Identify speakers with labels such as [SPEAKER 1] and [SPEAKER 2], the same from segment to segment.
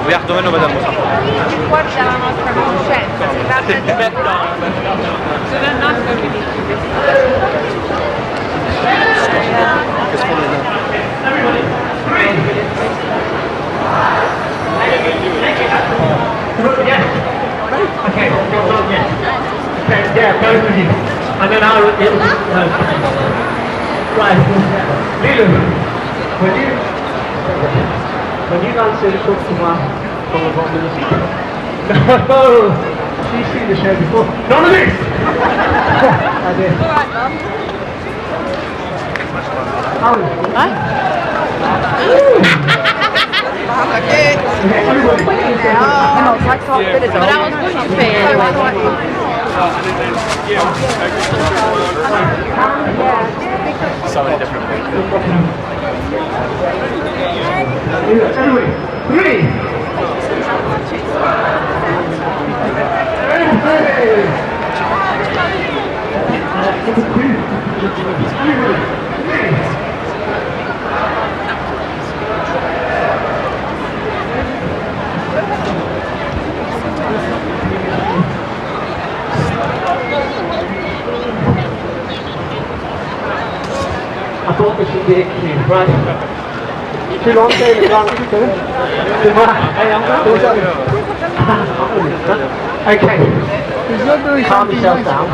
[SPEAKER 1] وياخذوا منه بدل مصحف.
[SPEAKER 2] Guarda la nostra conoscenza, si tratta di
[SPEAKER 3] Okay, yeah, both of you. And then I'll right. Lulu, when you answer the question from the bottom of the seat. No, she's seen the show before. None of this! I did.
[SPEAKER 2] Okay, everybody. But I was going to say anyway.
[SPEAKER 1] So many different things.
[SPEAKER 3] Everybody, 3. I thought this would be it, right? Too long, David? Okay. Calm yourself down.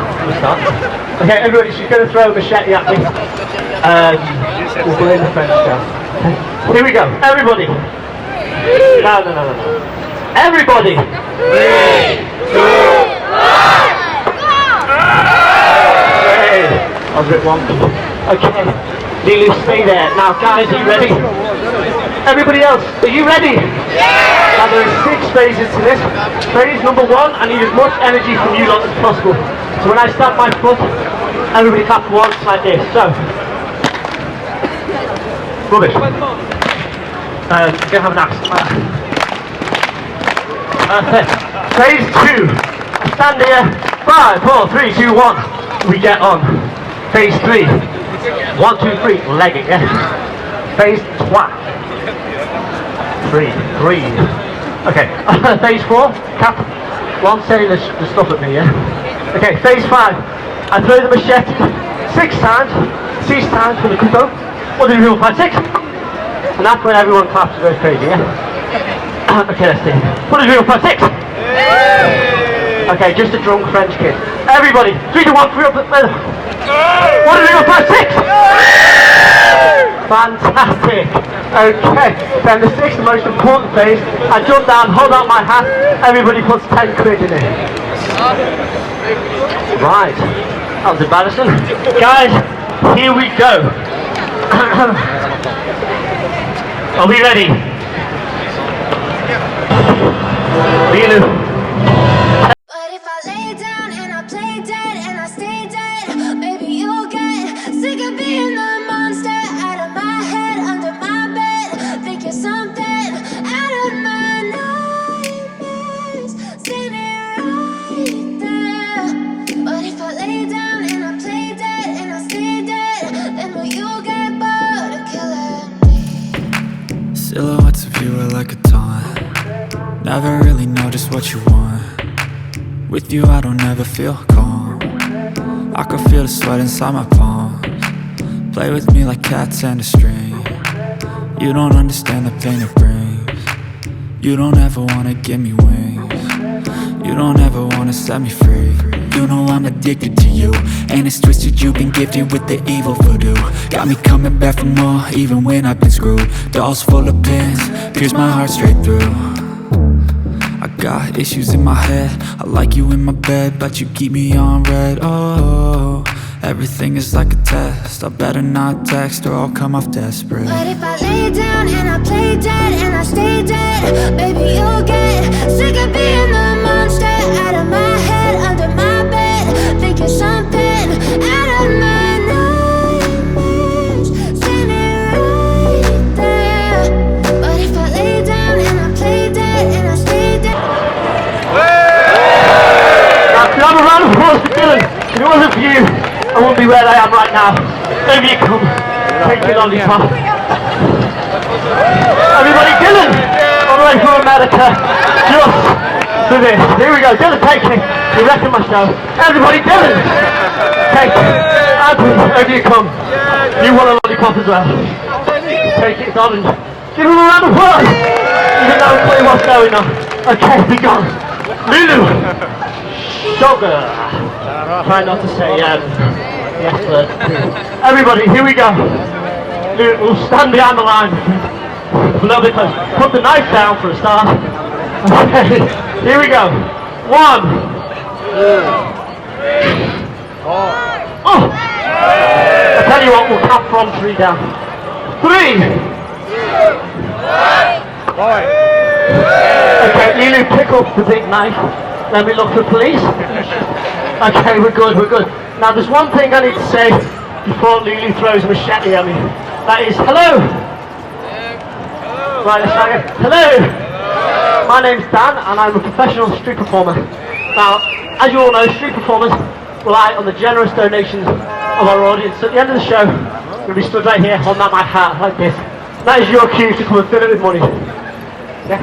[SPEAKER 3] Okay, everybody, she's going to throw a machete at me. We'll play the French stuff. Here we go. Everybody. No. Everybody. 3, 2, 1. I was a bit wonky. Okay. Lulu, stay there. Now, guys, are you ready? Everybody else, are you ready? Yeah! Now, there are 6 phases to this. Phase number 1, I need as much energy from you lot as possible. So when I stamp my foot, everybody clap once like this. So, rubbish. Go have an axe. Phase 2. I stand here. 5, 4, 3, 2, 1. We get on. Phase 3. 1, 2, 3. Leg it, yeah? Phase 3. Breathe. Okay. Phase 4. Cap. One saying the stuff at me, yeah? Okay. Phase 5. I throw the machete 6 times. 6 times for the couteau. What do we do? 5, 6. And that's when everyone claps and goes crazy, yeah? Okay, let's see. What do we do? 5, 6. Okay, just a drunk French kid. Everybody, 3, 2, 1, 3 up. What do we do? 5, 6. Fantastic. Okay, then the 6th most important phase. I jump down, hold out my hat. Everybody puts 10 quid in it. Right. That was embarrassing. Guys, here we go. Are we ready? Lulu.
[SPEAKER 4] But if I lay down and I play dead and I stay dead, maybe you'll get sick of being the monster out of my head, under my bed. Think you're something out of my nightmares, standing right there. But if I lay down and I play dead and I stay dead, then will you get bored of killing me?
[SPEAKER 5] Silhouettes of you are like a taunt. Never really know just what you want. With you I don't ever feel calm. I can feel the sweat inside my palms. Play with me like cats and a string. You don't understand the pain it brings. You don't ever wanna give me wings. You don't ever wanna set me free. You know I'm addicted to you, and it's twisted, you've been gifted with the evil voodoo. Got me coming back for more, even when I've been screwed. Dolls full of pins, pierce my heart straight through. I got issues in my head, I like you in my bed, but you keep me on red. Oh, everything is like a test. I better not text or I'll come off desperate.
[SPEAKER 4] But if I lay down and I play dead and I stay dead, baby you'll get sick of being the monster out of my head, under my bed. Think you're something out of my nightmares, standing right there. But if I lay down and I play dead and I stay dead.
[SPEAKER 3] Now, can I have a round of applause for Dylan? If it wasn't for you, I wouldn't be where I am right now. Maybe you come, take it on your top. just for this. Here we go. Dylan, take it. You're wrecking my show. Everybody, Dylan. Take it. Anthony, over you come. You want a lollipop as well. Take it, darling. Give him a round of applause. You don't know clearly what's going on. Okay, be gone. Lulu. Sugar. Try not to say yes word. Everybody, here we go. Lulu, we'll stand behind the line. A little bit close. Put the knife down for a start. Okay, here we go. 1, 2, 3, 4. Oh! I tell you what, we'll count from 3 down. 3, 2, 1. Okay, Lulu, pick up the big knife. Let me look for police. Okay, we're good. Now there's one thing I need to say before Lulu throws a machete at me. That is, hello! Right, let's try again. Hello! My name's Dan and I'm a professional street performer. Now, as you all know, street performers rely on the generous donations of our audience. So at the end of the show, we're going to be stood right here on that my hat like this. That is your cue to come and fill it with money. Yeah.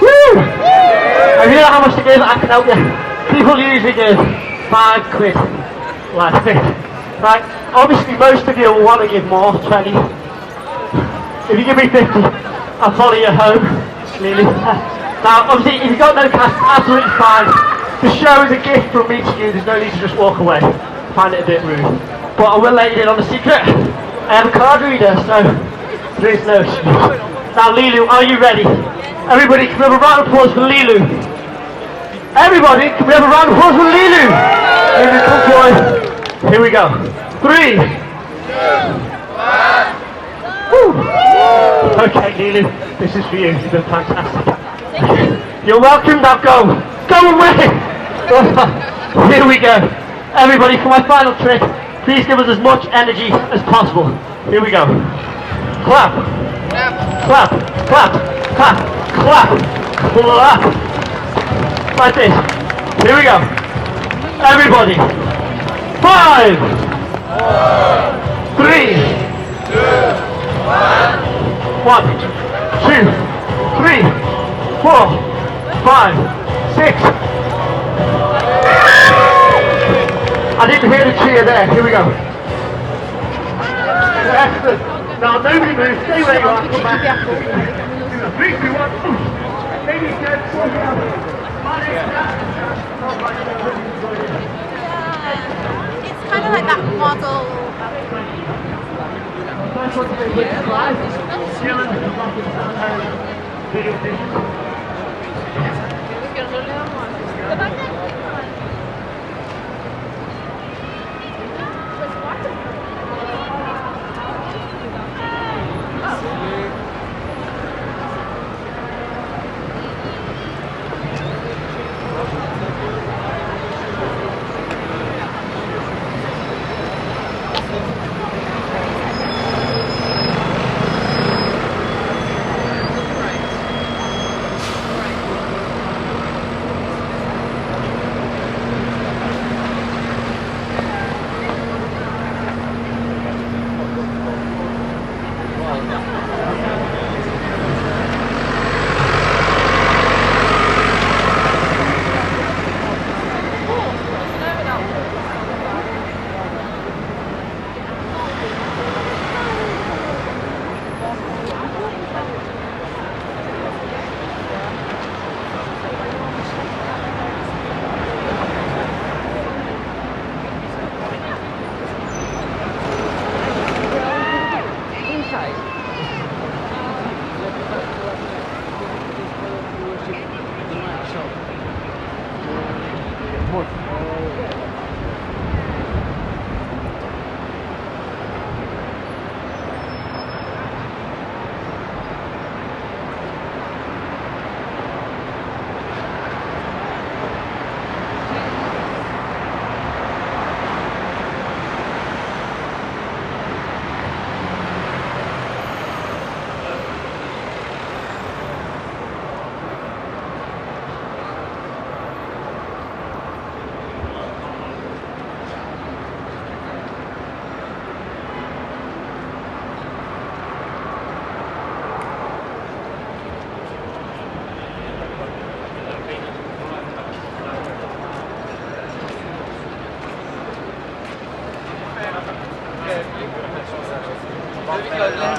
[SPEAKER 3] Woo! If you don't know how much to give, I can help you. People usually give £5 like this. Right? Obviously most of you will want to give more, 20. If you give me 50, I'll follow you home, really. Now, obviously, if you've got no cash, absolutely fine. The show is a gift from me to you. There's no need to just walk away. I find it a bit rude. But I will let you in on a secret. I have a card reader, so there is no excuse. Now, Lilu, are you ready? Everybody, can we have a round of applause for Lilu? Everybody, can we have a round of applause for Lilu? Lilu, come forward. Here we go. 3, 2, 1. Woo. Okay, Lilu, this is for you. You've been fantastic. You're welcome. Now go. Go away. Here we go. Everybody, for my final trick, please give us as much energy as possible. Here we go. Clap. Clap. Clap. Clap. Clap. Clap. Like this. Here we go. Everybody. 5, 3, 1, 2, 3, 4, 5, 6. I didn't hear the cheer there. Here we go. Excellent. Now nobody move. Stay where you are. Come back. 3, 2, 1. Ladies and gentlemen.
[SPEAKER 2] It's kind of like that model.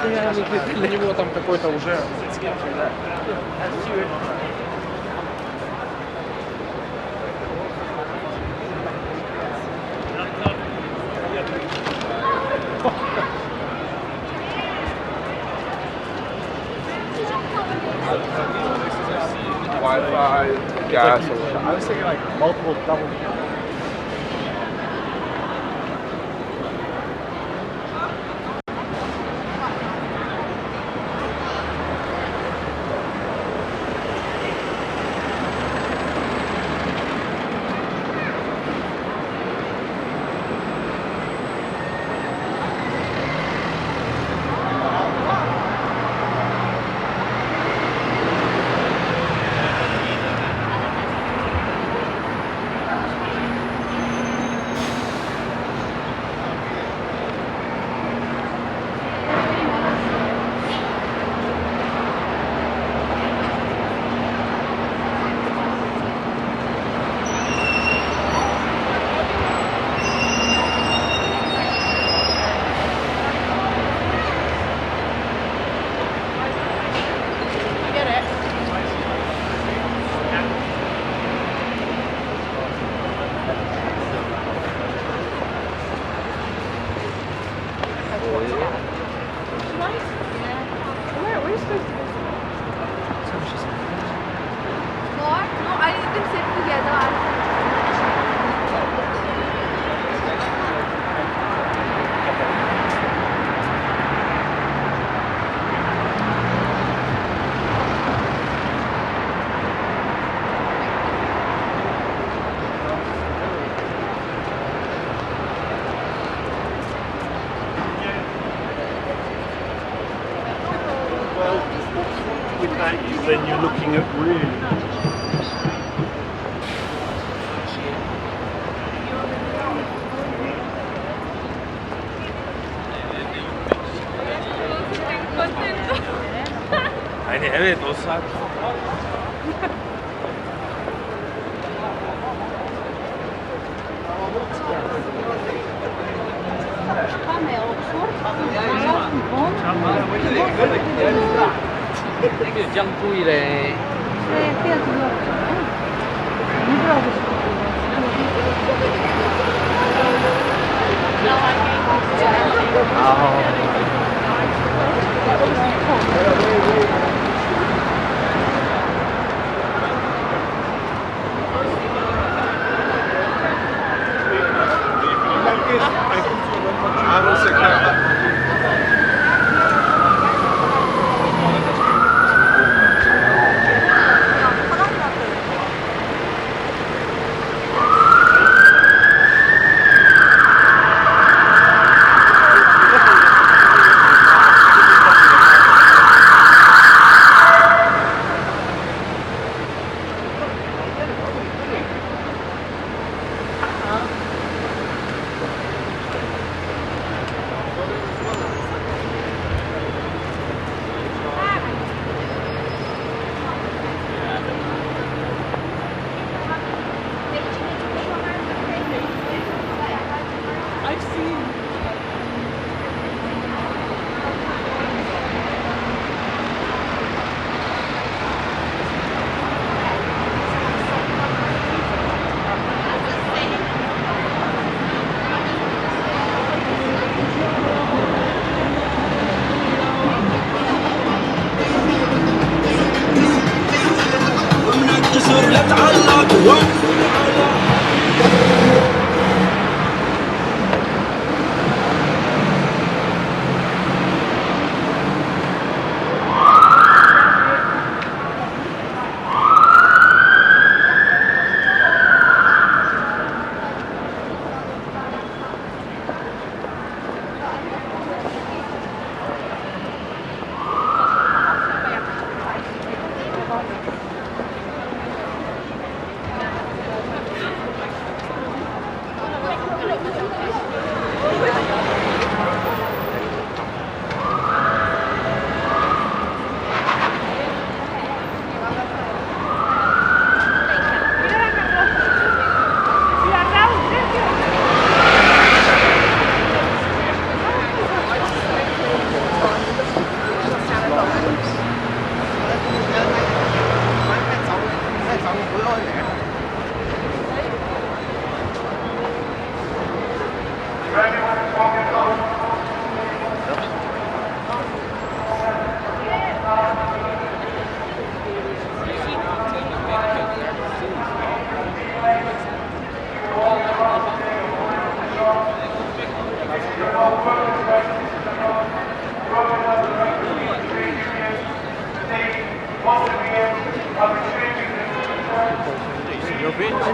[SPEAKER 1] для него там какой-то уже... Wi-Fi, gas. I was thinking like multiple double.
[SPEAKER 6] Then you're looking at really
[SPEAKER 1] Hani evet o saat. 짱구이래.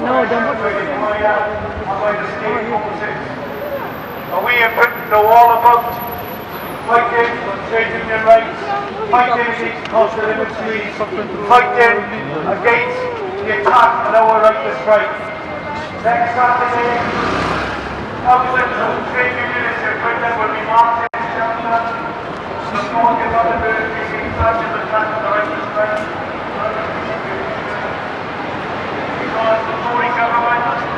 [SPEAKER 2] No, don't put it.
[SPEAKER 3] We in Britain know all about fighting for trade union rights, fighting against cost of living squeeze, fighting against the attack on our right to strike. Next Saturday, thousands of trade unionists in Britain will be marching in Cheltenham, supporting other military in such an attack on the right to strike. Because the Tory government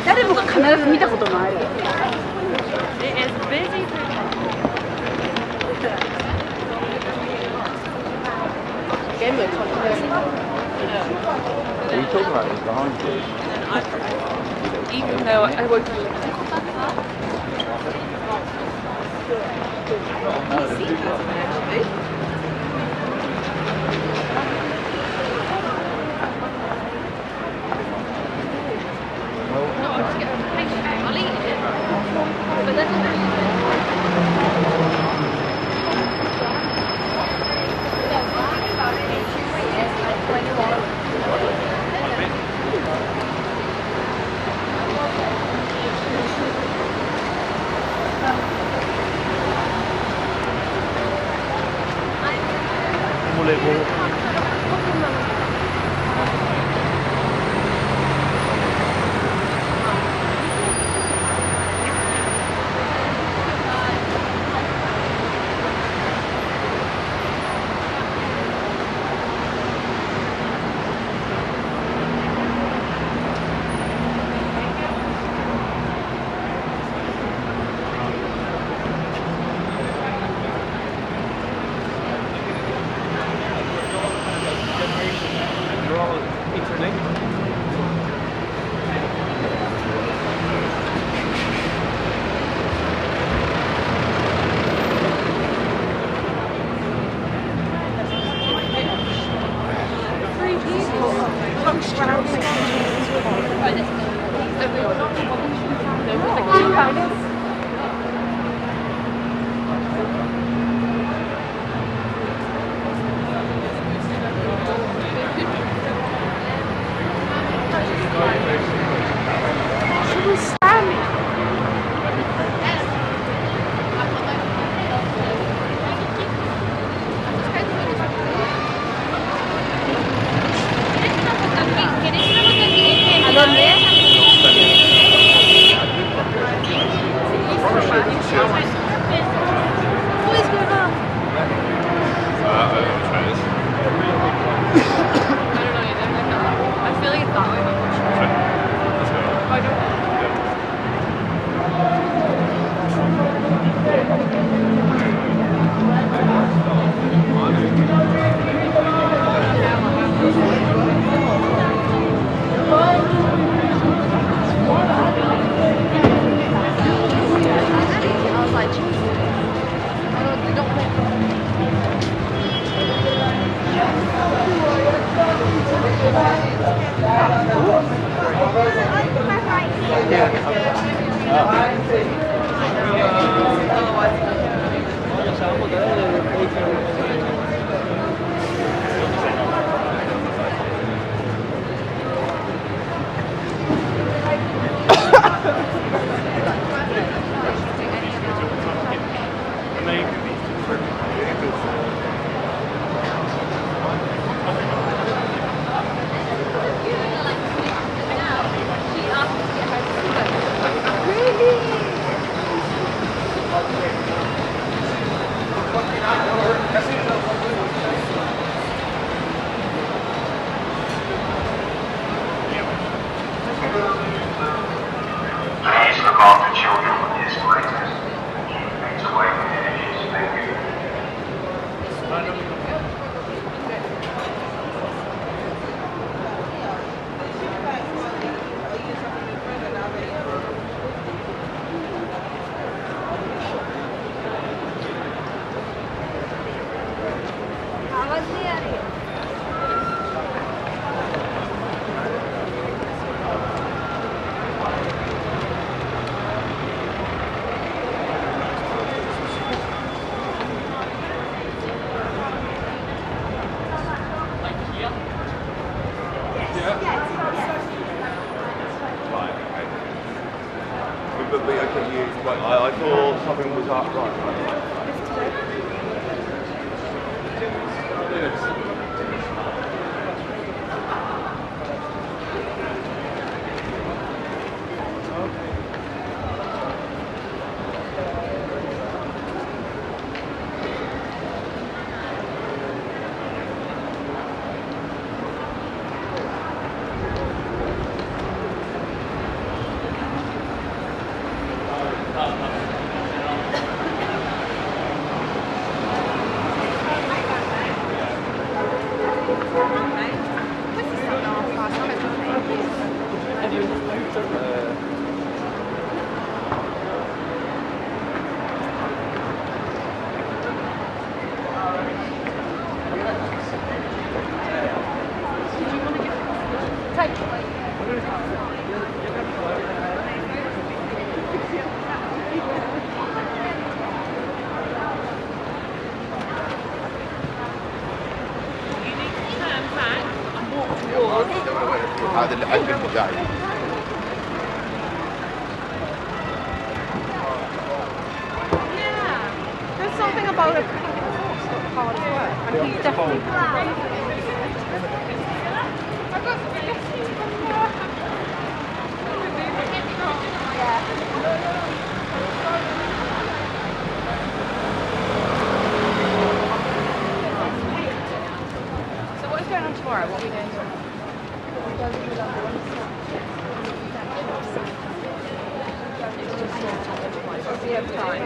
[SPEAKER 2] 誰もが必ず見たことのある。
[SPEAKER 1] Are you talking about this behind you?
[SPEAKER 2] Even though I worked
[SPEAKER 3] Please look after children on the escalators. Keep things away from the edges. Thank you.
[SPEAKER 6] I thought something was up right.
[SPEAKER 7] هذا اللي حق المجاهد.
[SPEAKER 2] There's something about it. Hard work. And he's definitely. So what is going on tomorrow? What are we doing tomorrow? We have time.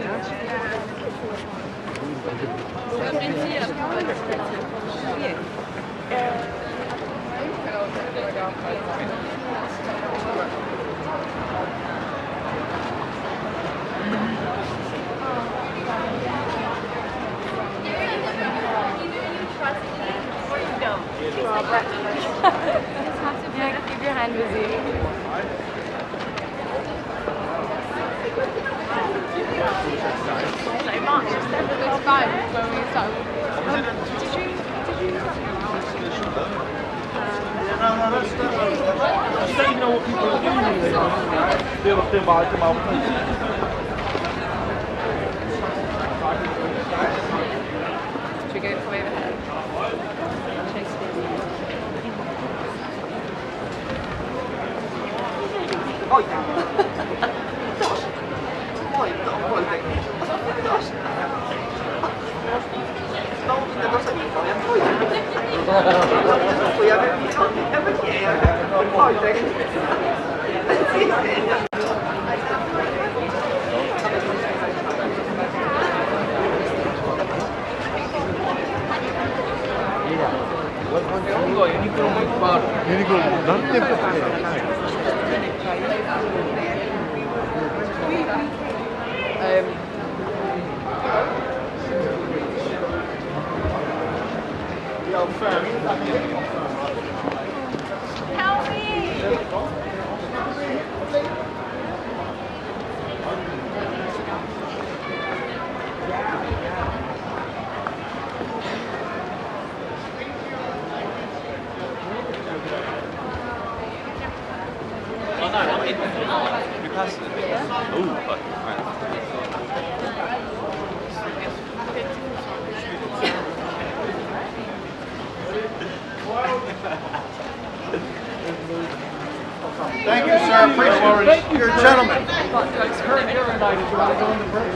[SPEAKER 2] Yeah, keep your hand busy. So much. It's fine when we start. Did you?
[SPEAKER 6] I don't even know what people are doing here. Still by the moment.
[SPEAKER 2] Should we go for overhead?
[SPEAKER 3] Oh yeah.
[SPEAKER 2] Help me!
[SPEAKER 7] Oh,
[SPEAKER 1] Gentlemen.
[SPEAKER 6] It's current urine night. If you want to go in the break.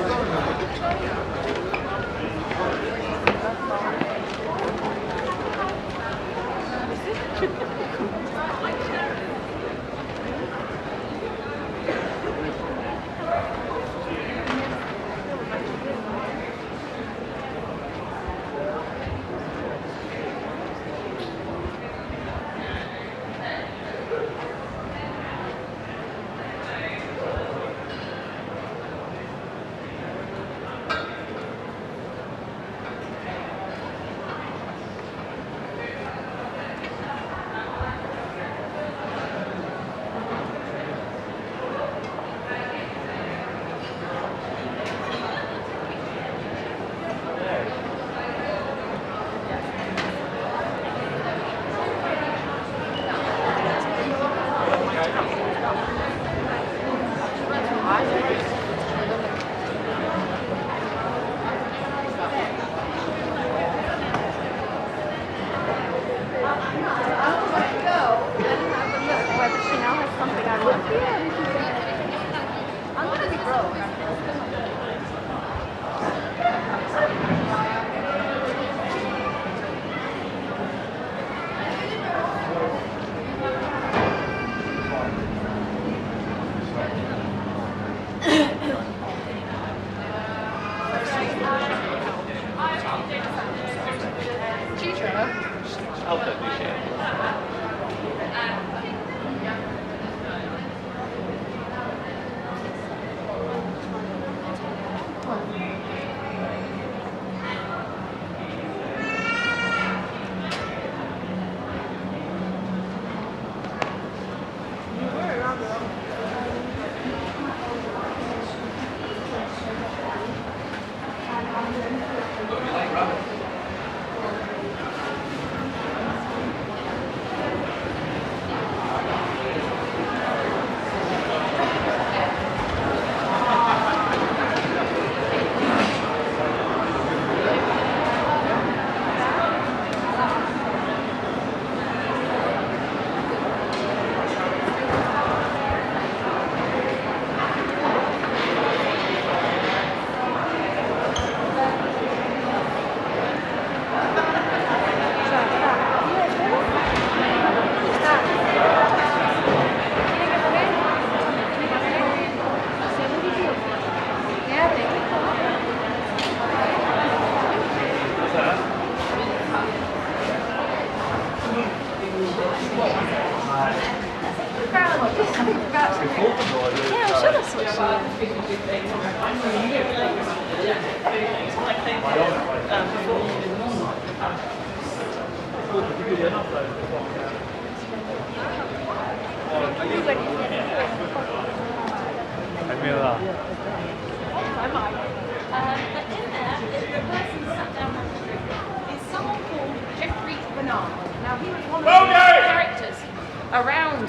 [SPEAKER 2] Around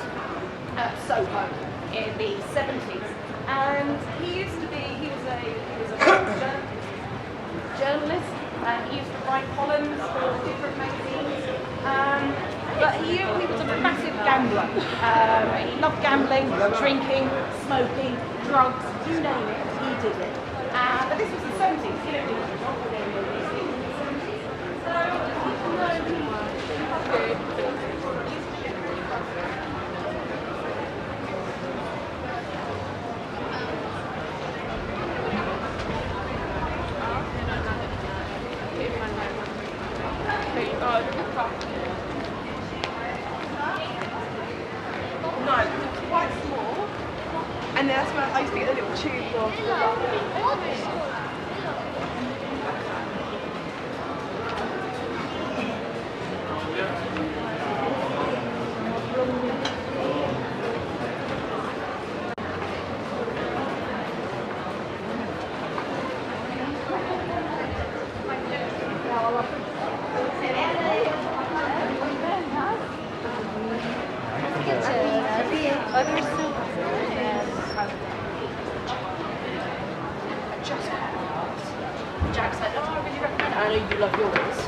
[SPEAKER 2] Soho in the 70s, and he was a journalist, and he used to write columns for different magazines, but he was a massive gambler. He loved gambling, drinking, smoking, drugs, you name it, he did it. But this was the 70s, you know, no, it's quite small, and that's where I used to get a little tube of Jack said, oh, I really recommend it. I know you love yours.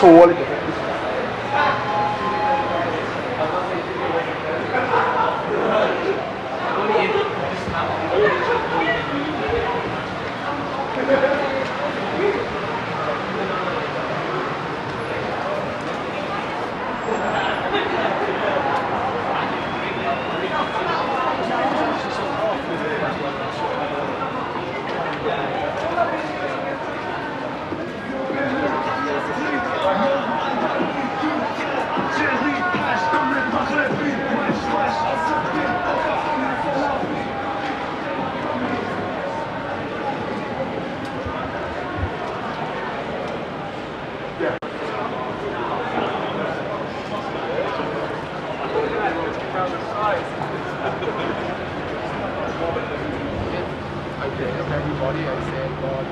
[SPEAKER 1] Så lite.
[SPEAKER 7] Everybody, I said, God,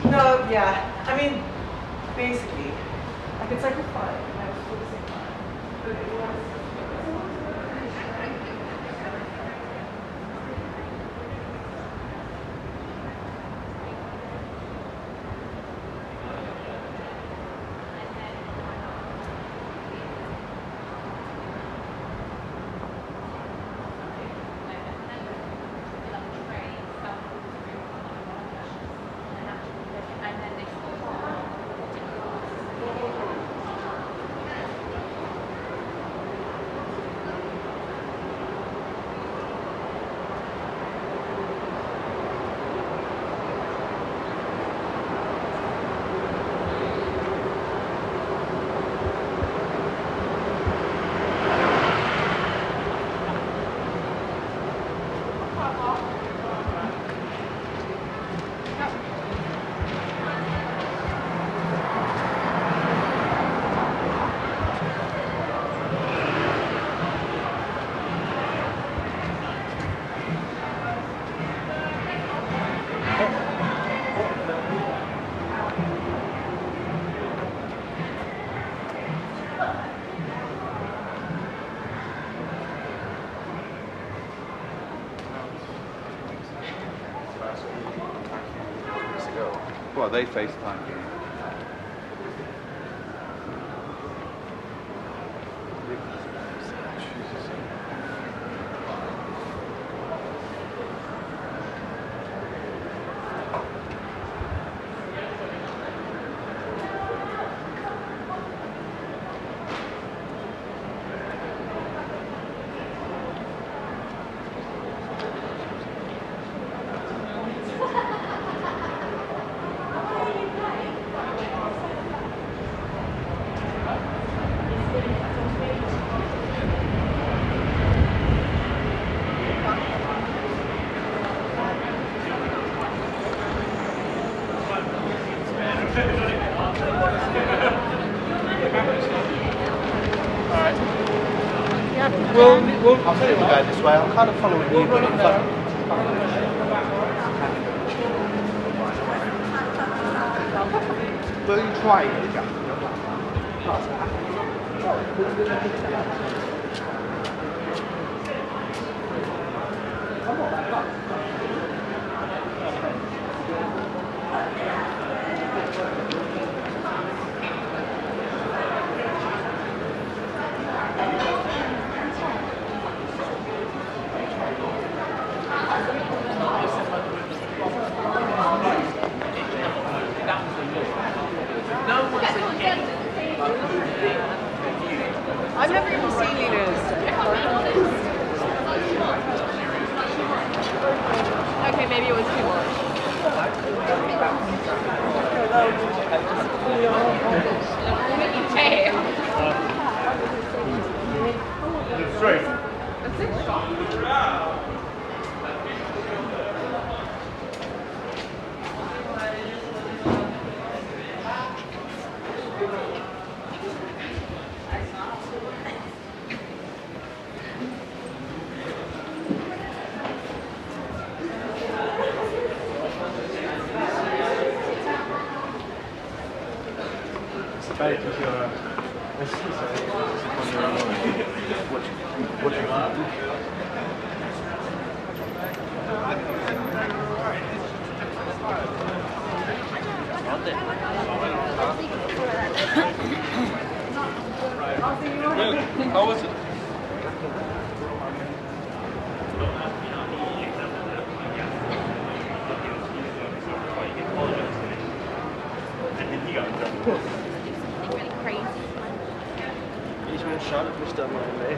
[SPEAKER 8] No, yeah. I mean, basically, I could cycle 5 and I was focusing 5. But it was.
[SPEAKER 9] Well, they FaceTime you.
[SPEAKER 1] I'll tell you what, go this way. I'm kind of following you, but in front. Will you try it, Jack?
[SPEAKER 8] I've never even seen Leaders. Okay, maybe it was too much. Hey.
[SPEAKER 6] Straight.
[SPEAKER 8] That's it, shot.
[SPEAKER 6] How was it?
[SPEAKER 2] Really crazy.
[SPEAKER 1] Ich bin schadet mich da mal ey.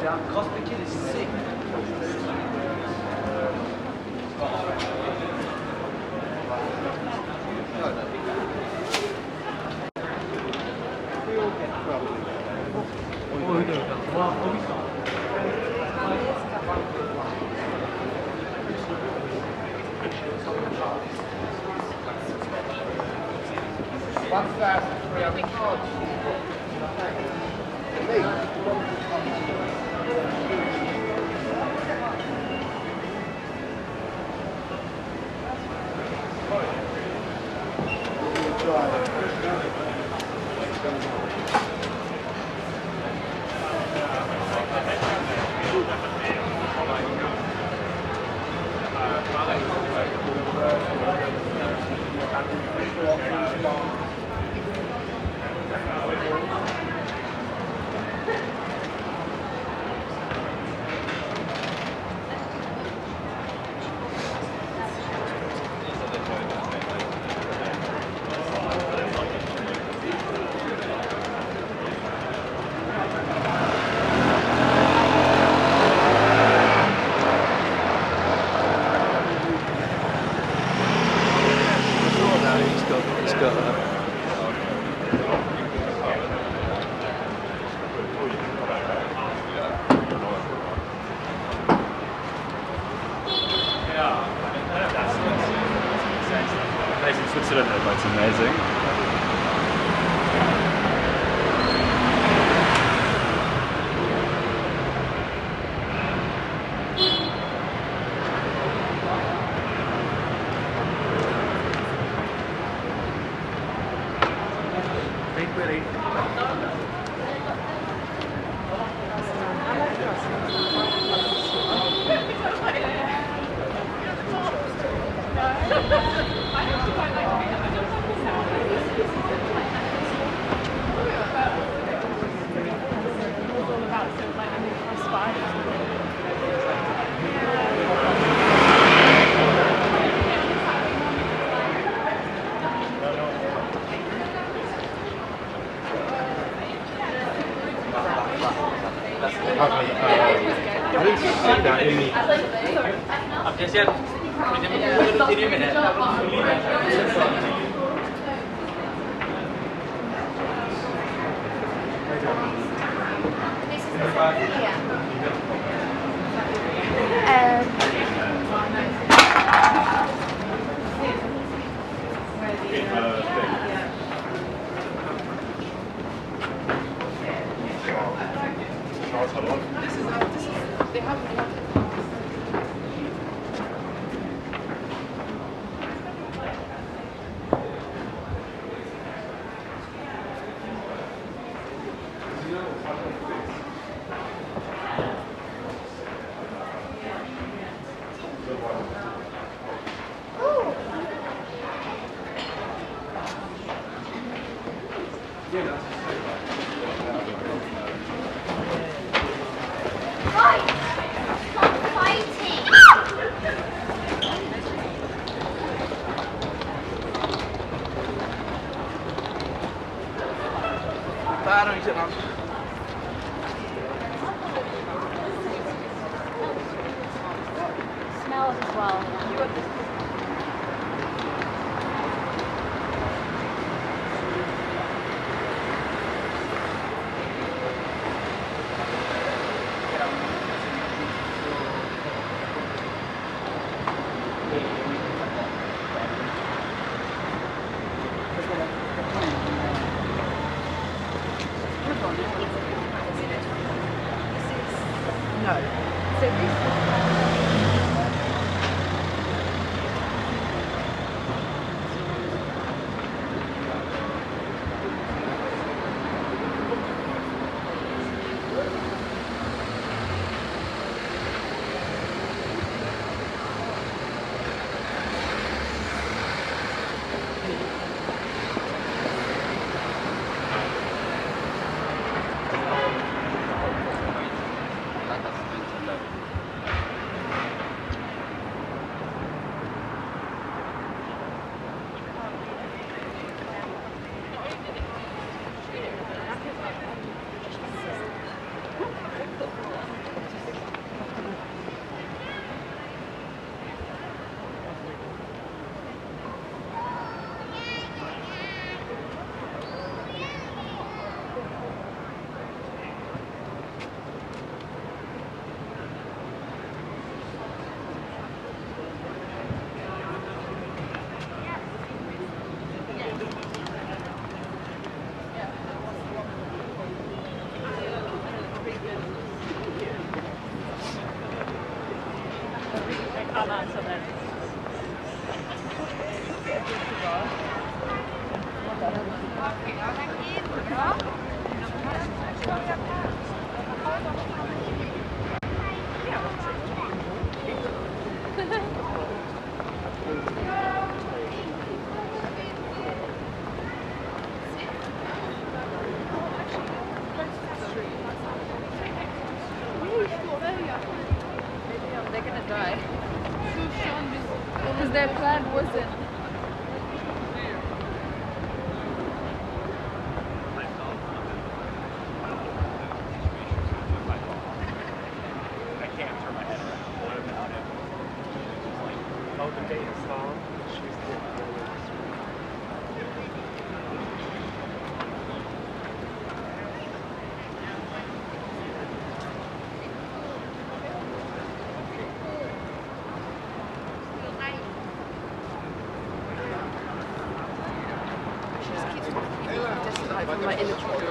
[SPEAKER 1] That Cosmic Kid is sick.
[SPEAKER 6] Place in Switzerland, that's amazing.
[SPEAKER 4] Smells as well.
[SPEAKER 10] They're gonna die. Because their plan wasn't.
[SPEAKER 1] Oh, the data song.
[SPEAKER 10] From my inner child.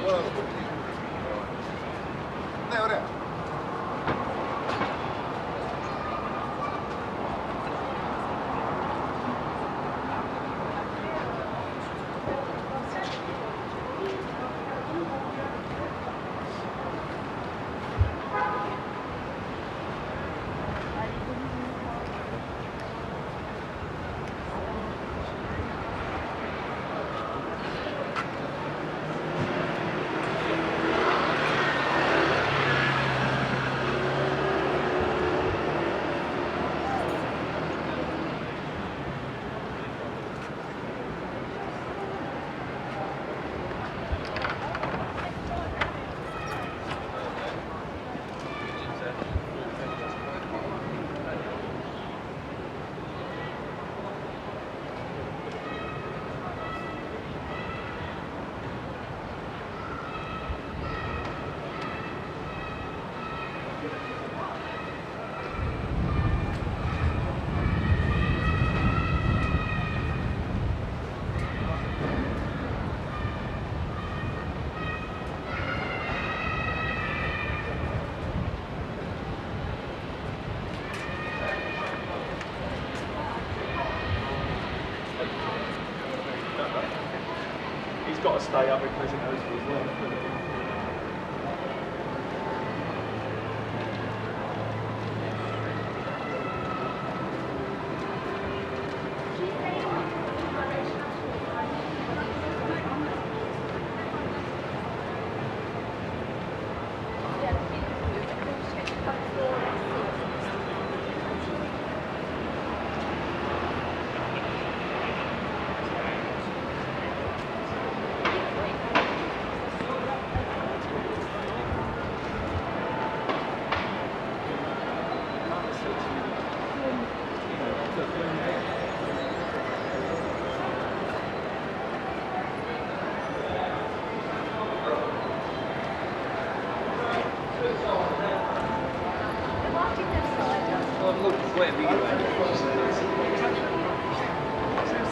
[SPEAKER 1] He's got to stay up because he knows he's well.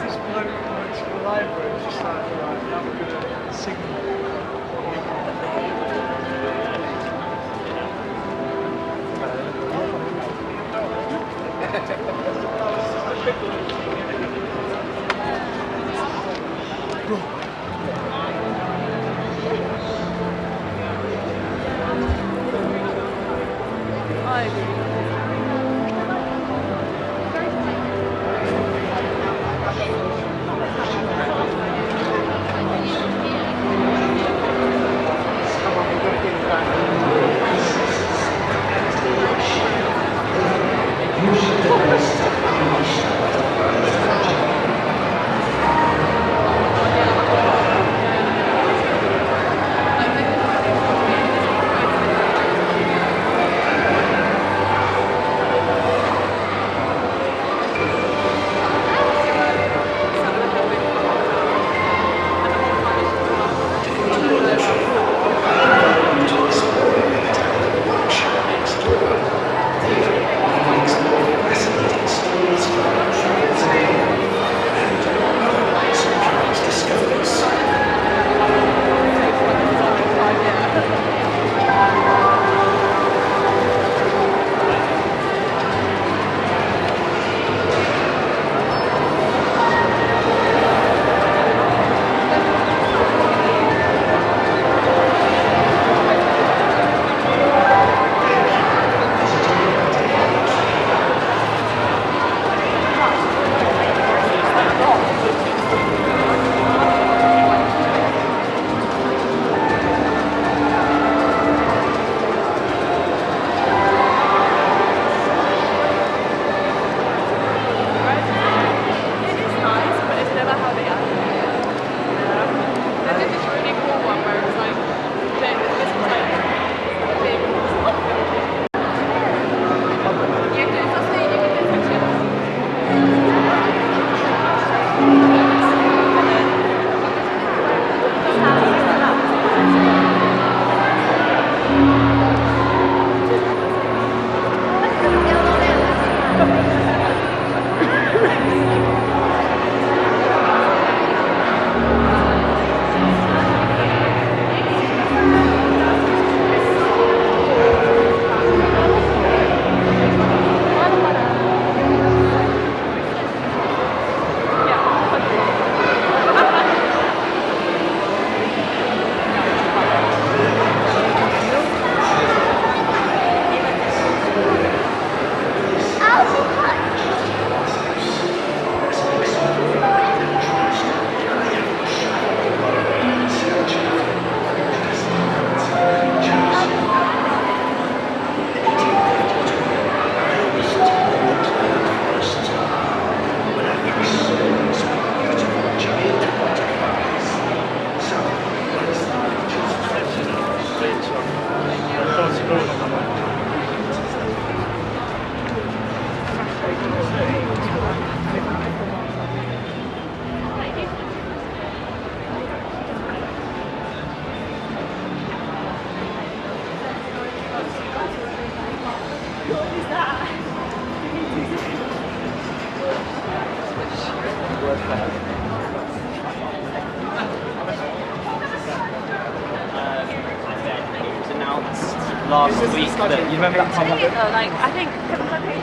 [SPEAKER 1] This bloke works for the library, it's just like, alright, now we're going to signal.
[SPEAKER 10] I agree.
[SPEAKER 4] Fascinating stories from
[SPEAKER 3] It was announced last week that you remember that time.
[SPEAKER 10] Like, I think, because I'm okay.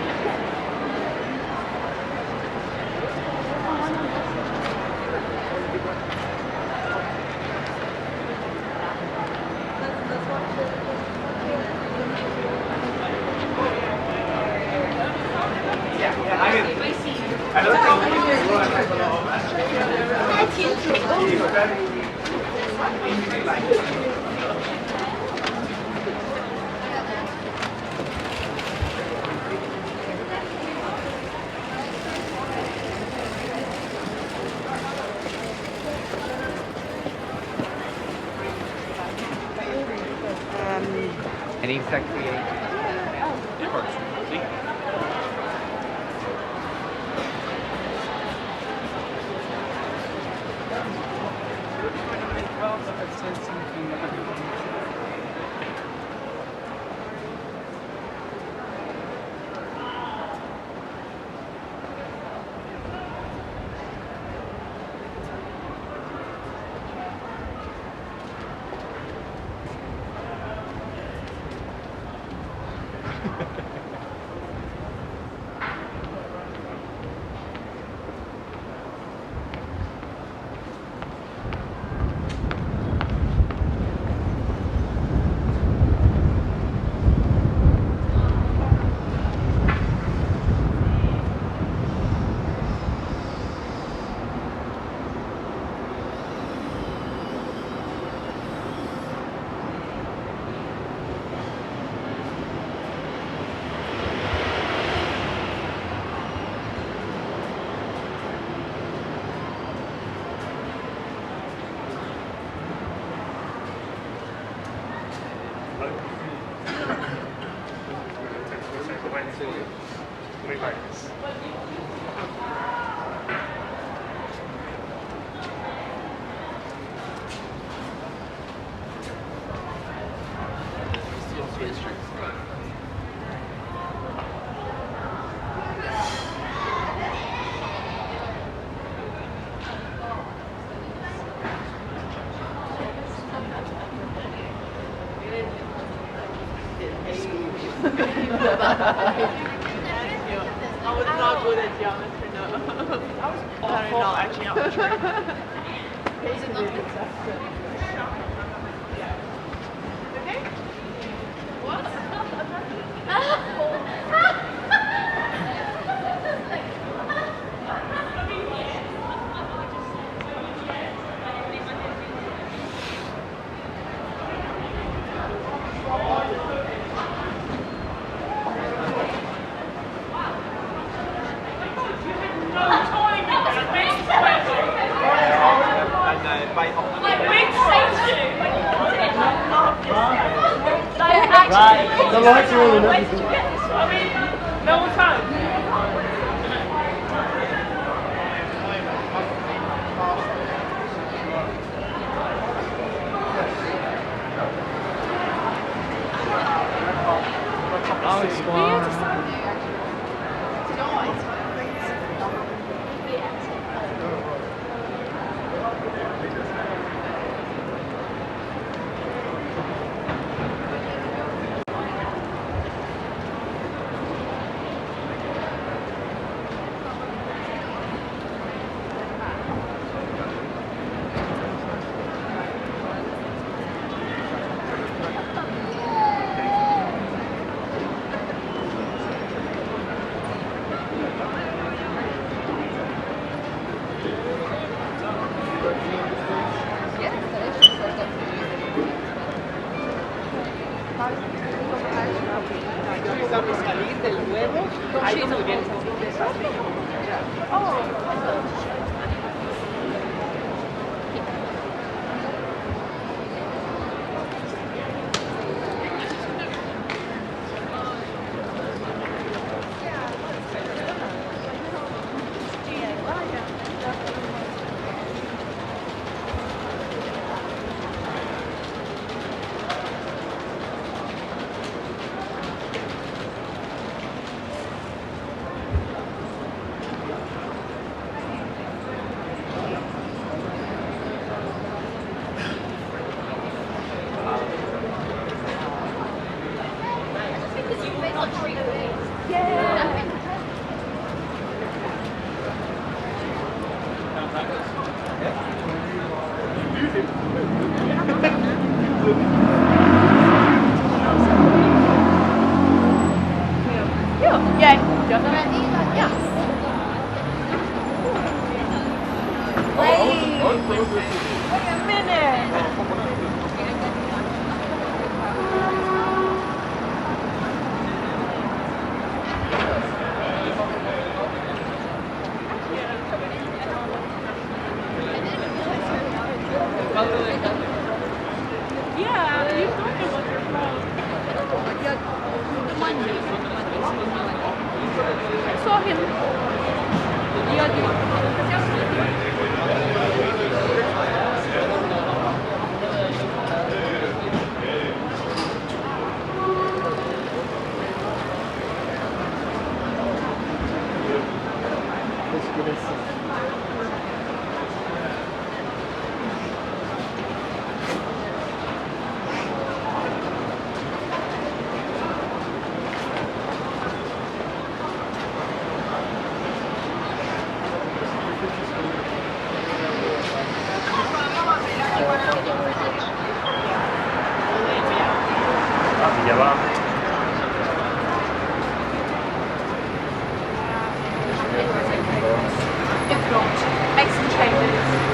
[SPEAKER 7] Any sexy
[SPEAKER 8] I was not good at geometry, no. I was awful. No, actually, I'm sure. Okay?
[SPEAKER 3] Right.
[SPEAKER 6] The lights are on and everything.
[SPEAKER 8] I mean, no one's home.
[SPEAKER 3] Nice one.
[SPEAKER 2] Your shoes are good. Oh. Make some changes.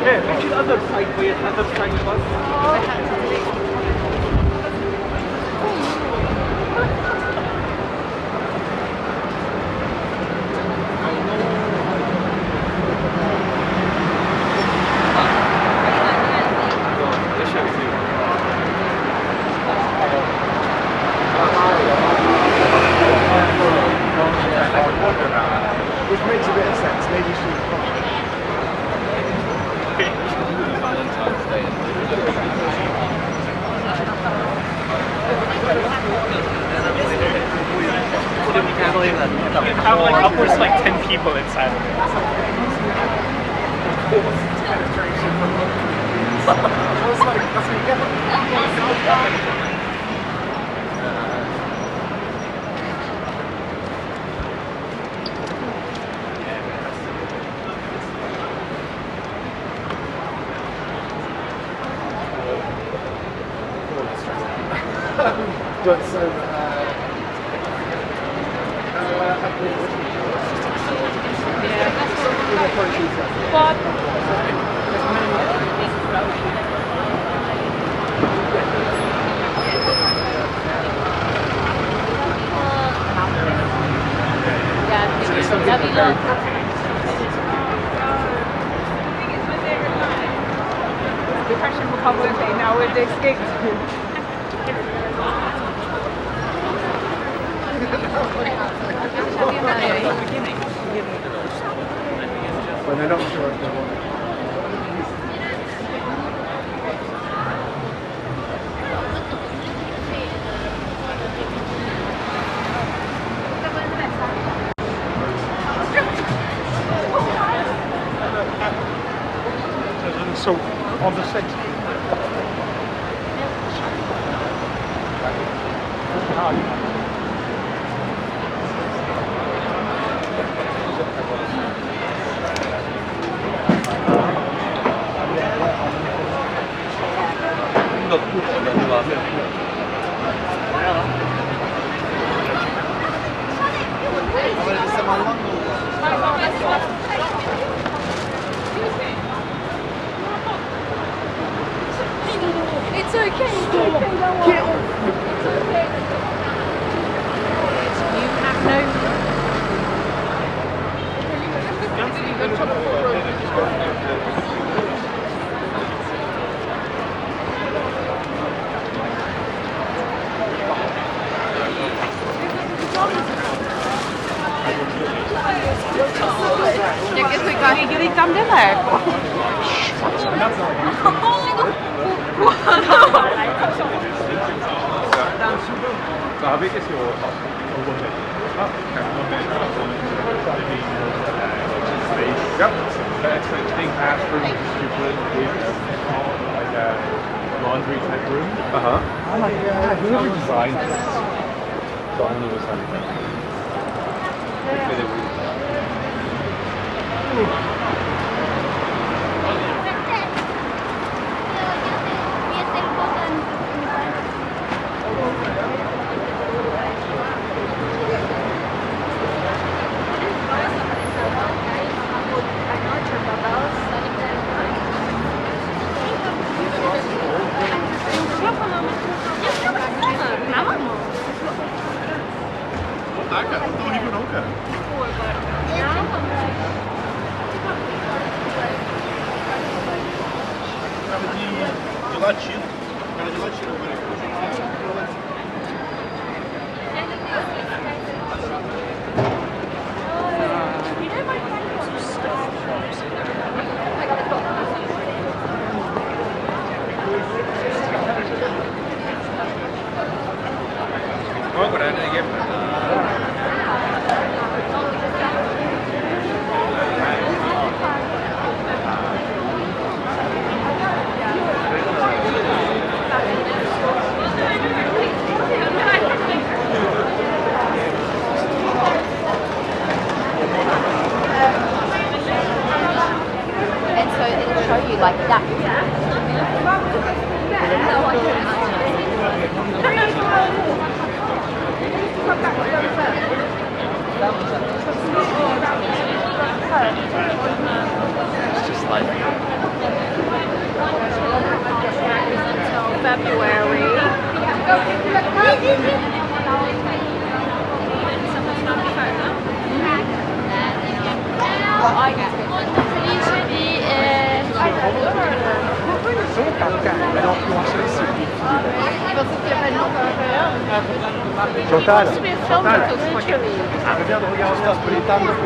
[SPEAKER 6] Yeah, which is other side way, other side was.
[SPEAKER 1] Which makes a bit of sense. Maybe you should
[SPEAKER 6] You have like upwards of like 10 people inside of it.
[SPEAKER 1] but so
[SPEAKER 10] Depression will come with me now with this gig.
[SPEAKER 1] when they're not sure if they want it. So on the 6th.
[SPEAKER 2] It's okay. Get off. You have no.
[SPEAKER 10] Jak jesteś gdzieś tam daleko.
[SPEAKER 9] So how big is your house? Yep. It's a big bathroom, stupid, like a laundry type room. I'm like, yeah, whoever designed this. So I only was
[SPEAKER 2] And so it'll show you like that.
[SPEAKER 7] It's just like
[SPEAKER 3] Chantal,
[SPEAKER 1] Regarde, regarde, on se les tables.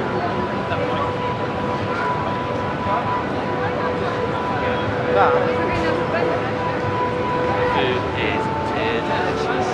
[SPEAKER 1] Là,
[SPEAKER 7] food is delicious.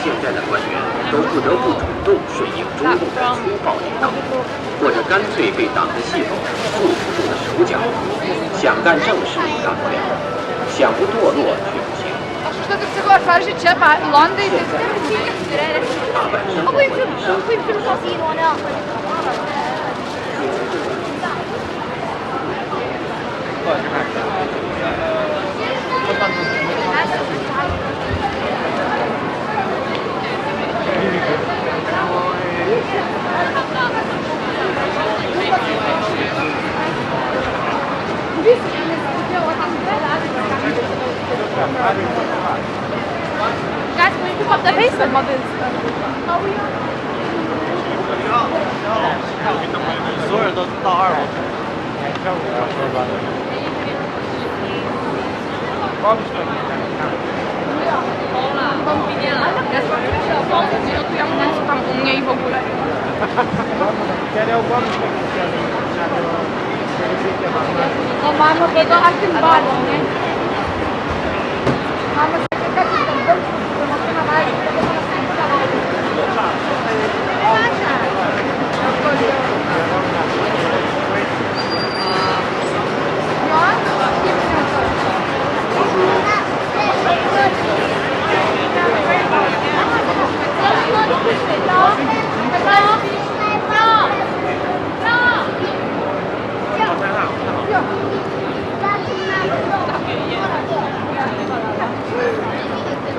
[SPEAKER 11] 现在的官员都不得不主动顺应中共的粗暴领导，或者干脆被党的系统束缚住了手脚，想干正事干不了，想不堕落却不行。
[SPEAKER 2] Guys, can we pick up the basement mothers?
[SPEAKER 10] Tam u mnie i w ogóle. No mamy tego Arkenbanu, nie? Mamy takie ten że można naleźć tego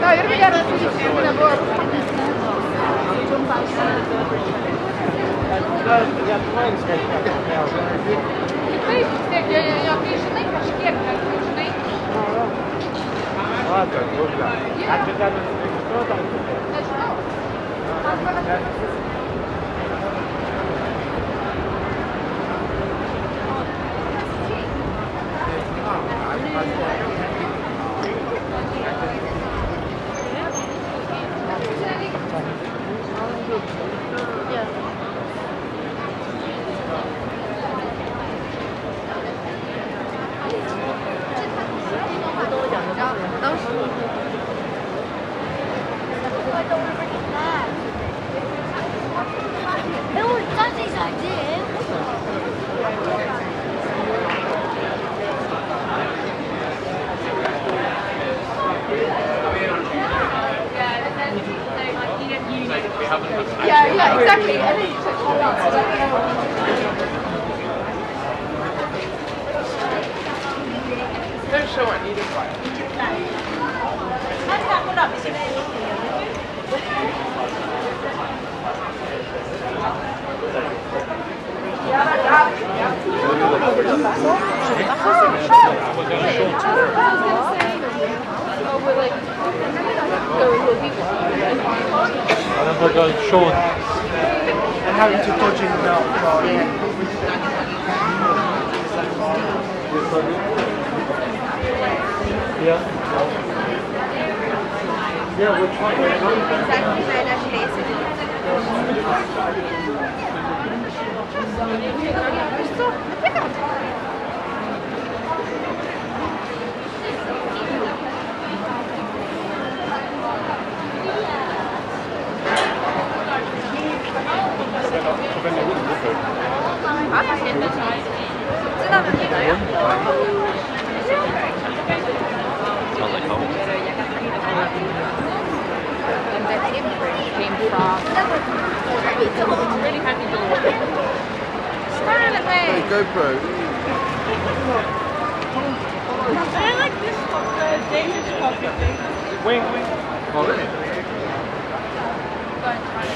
[SPEAKER 10] Da, jer mi ja različit ne bo. Ja piszę najpierw szkierkę, później.
[SPEAKER 4] No, that's his idea.
[SPEAKER 10] Yeah, exactly. And then you took all that. Don't show it, you just like.
[SPEAKER 6] And then we're going Sean.
[SPEAKER 1] And having to dodge in and out.
[SPEAKER 6] Yeah. Yeah, we're trying
[SPEAKER 7] Smells like home.
[SPEAKER 10] And that imprint came from really happy door. Smile at me.
[SPEAKER 9] GoPro.
[SPEAKER 10] I like this one, the Danish coffee thing.
[SPEAKER 6] Wink, wink.
[SPEAKER 9] Oh, really?
[SPEAKER 10] Go and try it.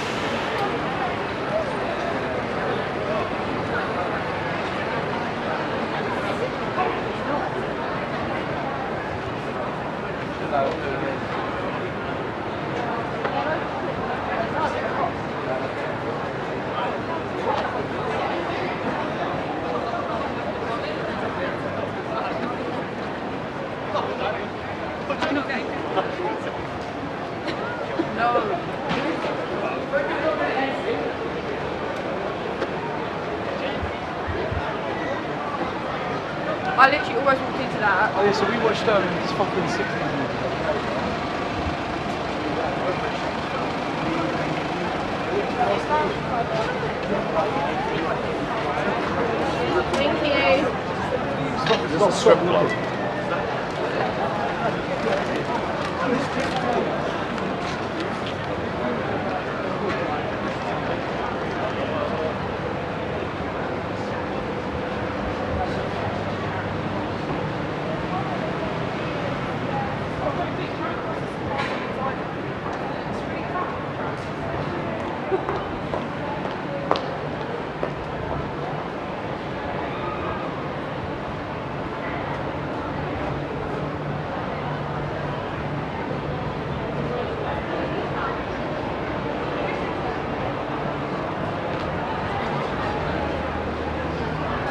[SPEAKER 10] I literally always walked into that.
[SPEAKER 1] Oh yeah, so we watched this fucking 60s movie.
[SPEAKER 10] Thank you.
[SPEAKER 1] It's not sweat blood.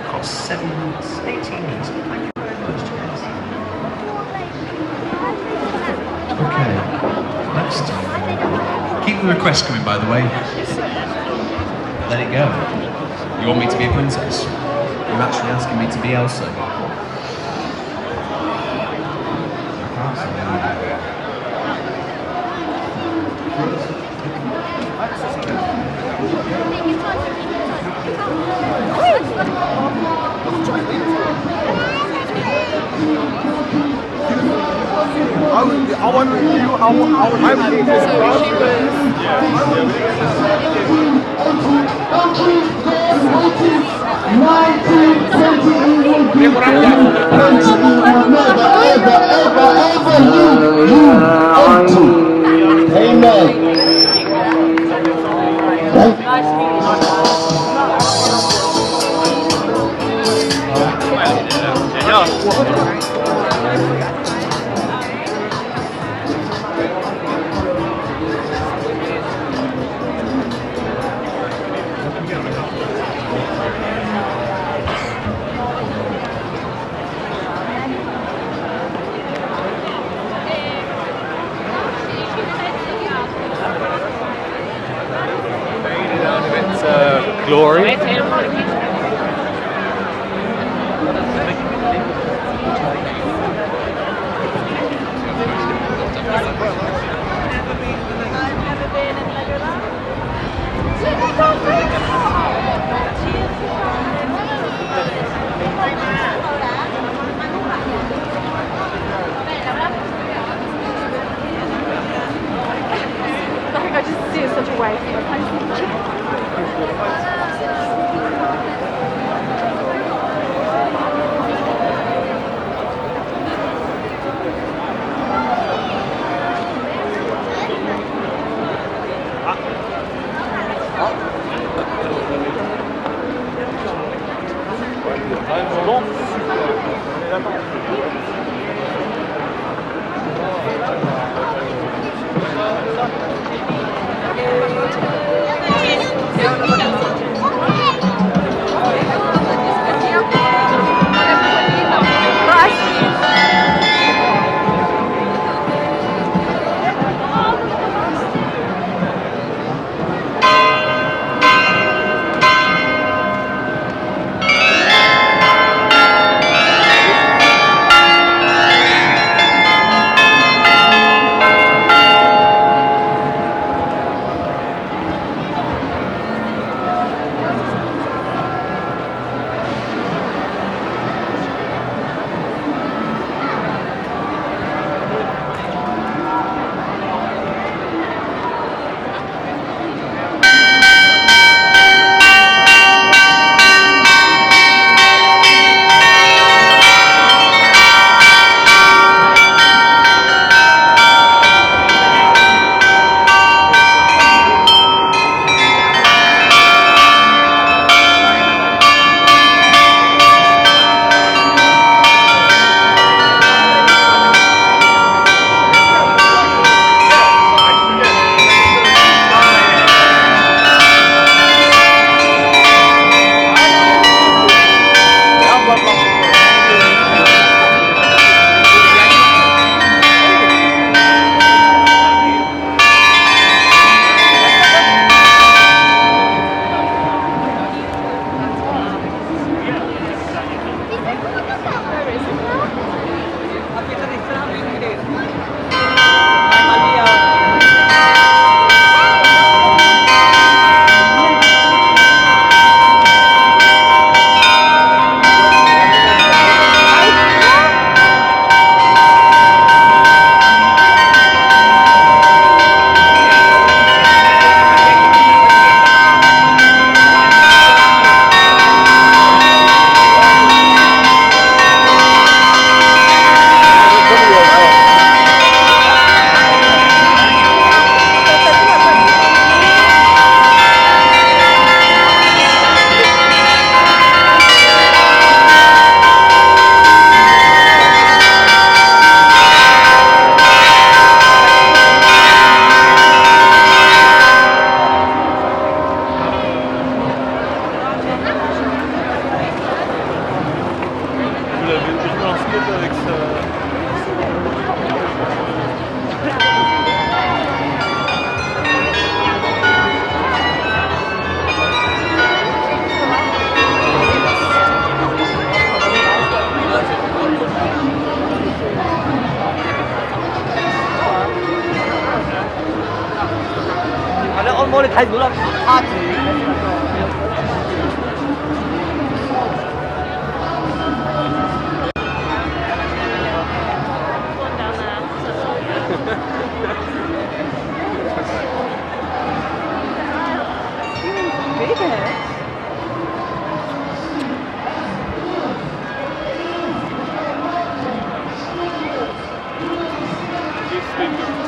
[SPEAKER 12] Cost 7 minutes, 18 minutes. Thank you very much, Jess. request. Keep the request coming, by the way. Let it go. You want me to be a princess? You're actually asking me to be Elsa. I can't say
[SPEAKER 6] I want you.
[SPEAKER 7] Glory.
[SPEAKER 10] I just see it such a way.
[SPEAKER 3] I love hockey.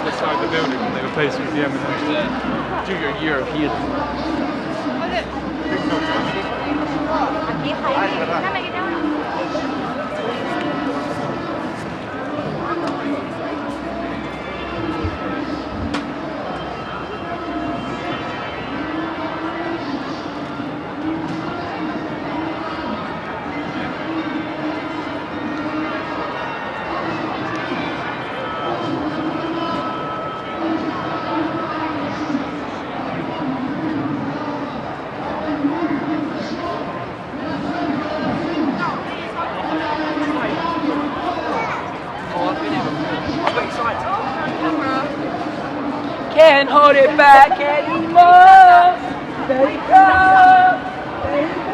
[SPEAKER 9] Beside the building when they were placing the M&M. Junior year of heat.
[SPEAKER 3] Can't hold it back anymore. Let it go. Let it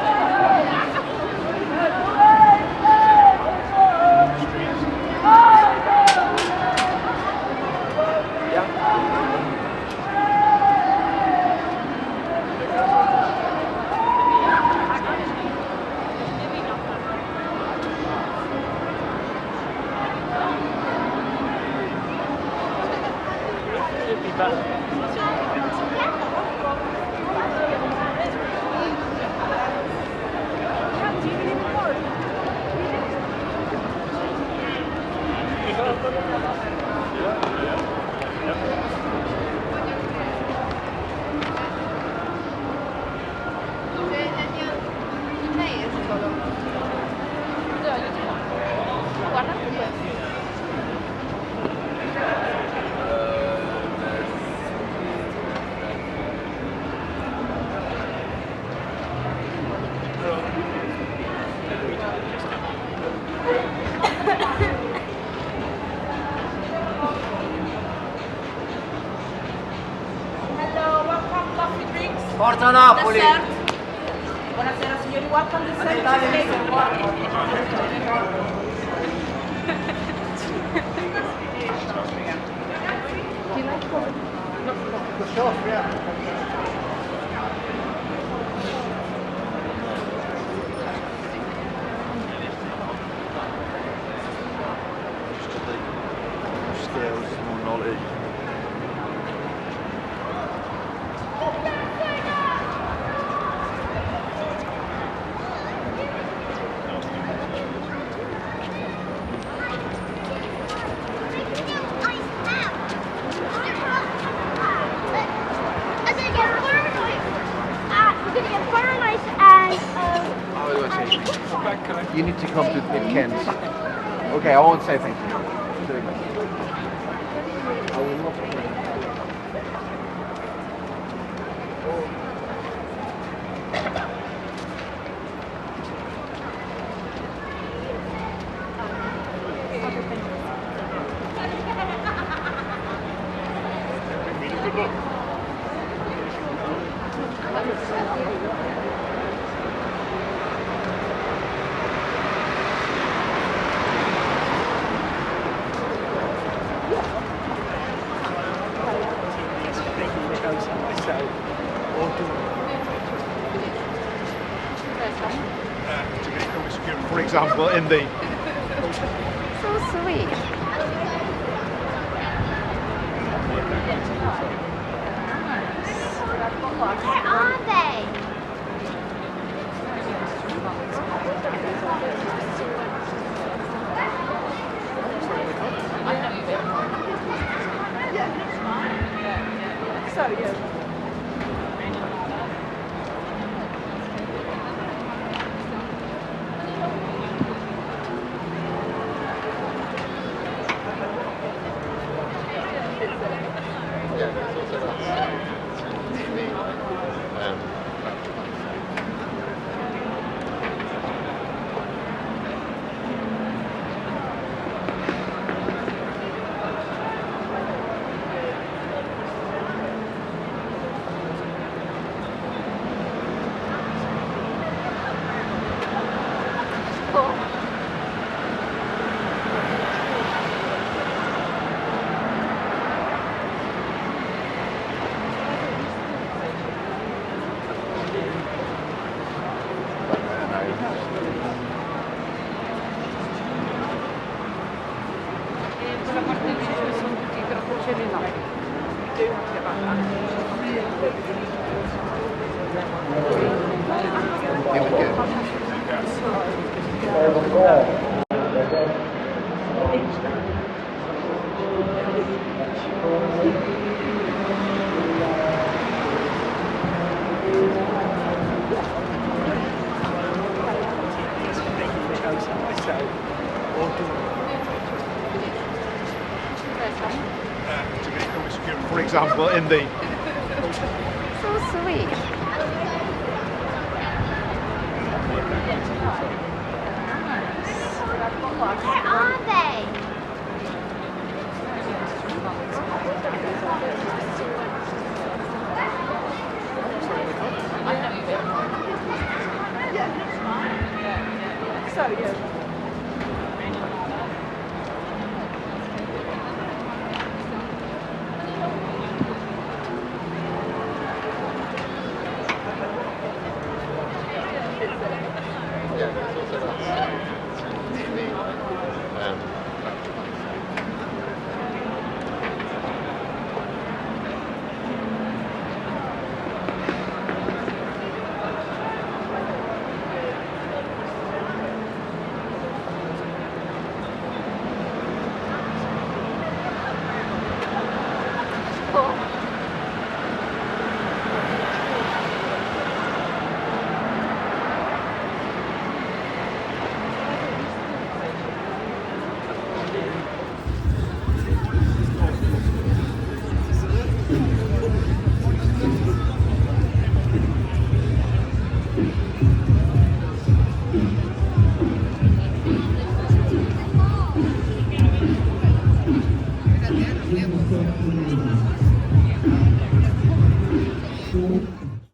[SPEAKER 2] Forza Napoli! Buonasera signori, welcome to
[SPEAKER 9] Skills, more knowledge.
[SPEAKER 13] You need to come to Kent. Okay, I won't say thank you. I will not.
[SPEAKER 9] For example, in the
[SPEAKER 10] So sweet.
[SPEAKER 4] Where are they?
[SPEAKER 8] So, yeah.
[SPEAKER 9] example, in the
[SPEAKER 10] So sweet.
[SPEAKER 4] Where are they?
[SPEAKER 8] So yeah.
[SPEAKER 3] Thank you.